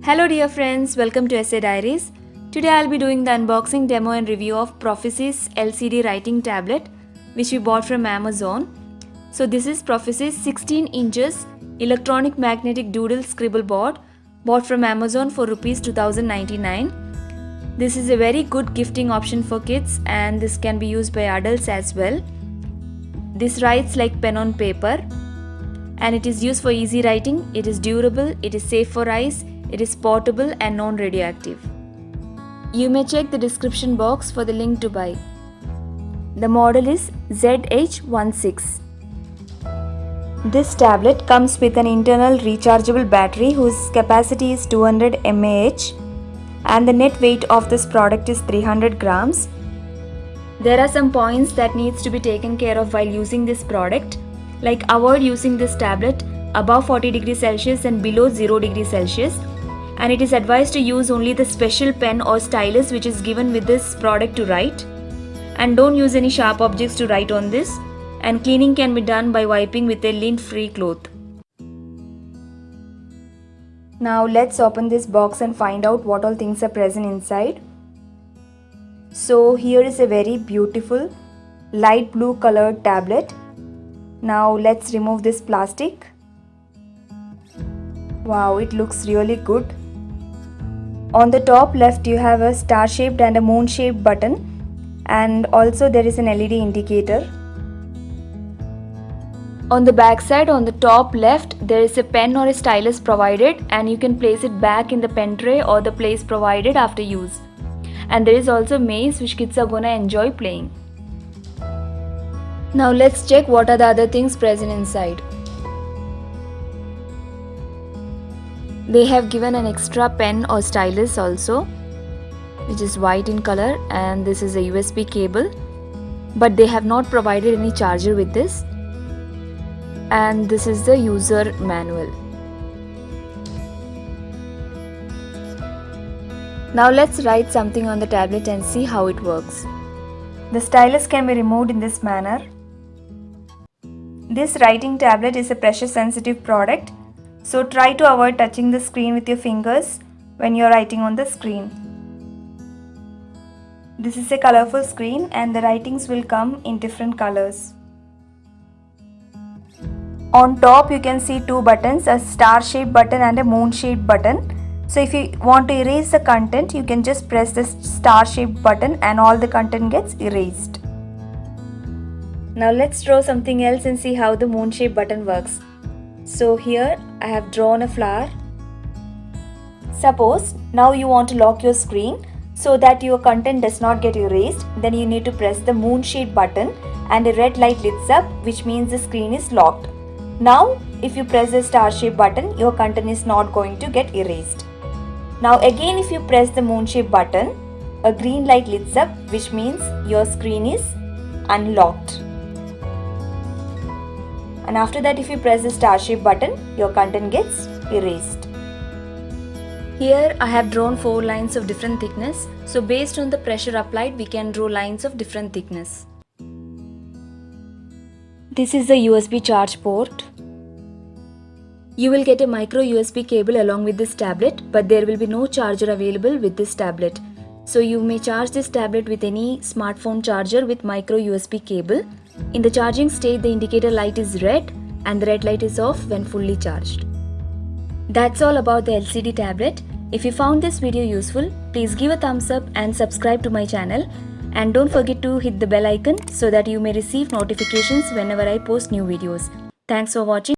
Hello dear friends, welcome to Essay Diaries. Today I'll be doing the unboxing, demo and review of Prophesys LCD writing tablet which we bought from Amazon. So this is Prophesys 16 inches electronic magnetic doodle scribble board bought from Amazon for Rs 2099. This is a very good gifting option for kids and this can be used by adults as well. This writes like pen on paper and it is used for easy writing. It is durable, it is safe for eyes, it is portable and non-radioactive. You may check the description box for the link to buy. The model is ZH16. This tablet comes with an internal rechargeable battery whose capacity is 200 mAh and the net weight of this product is 300 grams. There are some points that needs to be taken care of while using this product, like avoid using this tablet above 40 degrees Celsius and below 0 degrees Celsius, and it is advised to use only the special pen or stylus which is given with this product to write, and don't use any sharp objects to write on this, and cleaning can be done by wiping with a lint-free cloth. Now let's open this box and find out what all things are present inside. So here is a very beautiful light blue colored tablet. Now let's remove this plastic. Wow, it looks really good. On the top left you have a star shaped and a moon shaped button, and also there is an LED indicator. On the back side, on the top left, there is a pen or a stylus provided and you can place it back in the pen tray or the place provided after use. And there is also maze which kids are gonna enjoy playing. Now let's check what are the other things present inside. They have given an extra pen or stylus also, which is white in color, and this is a USB cable, but they have not provided any charger with this. And this is the user manual. Now let's write something on the tablet and see how it works. The stylus can be removed in this manner. This writing tablet is a pressure sensitive product, so try to avoid touching the screen with your fingers when you are writing on the screen. This is a colorful screen and the writings will come in different colors. On top you can see two buttons, a star shaped button and a moon shaped button. So if you want to erase the content, you can just press the star shaped button and all the content gets erased. Now let's draw something else and see how the moon shaped button works. So here I have drawn a flower. Suppose now you want to lock your screen so that your content does not get erased, then you need to press the moon shaped button and a red light lights up, which means the screen is locked. Now if you press the star shaped button, your content is not going to get erased. Now again if you press the moon shaped button, a green light lights up, which means your screen is unlocked. And after that if you press the star shaped button, your content gets erased. Here I have drawn 4 lines of different thickness. So based on the pressure applied, we can draw lines of different thickness. This is the USB charge port. You will get a micro USB cable along with this tablet, but there will be no charger available with this tablet. So you may charge this tablet with any smartphone charger with micro USB cable. In the charging state, the indicator light is red and the red light is off when fully charged. That's all about the LCD tablet. If you found this video useful, please give a thumbs up and subscribe to my channel. And don't forget to hit the bell icon so that you may receive notifications whenever I post new videos. Thanks for watching.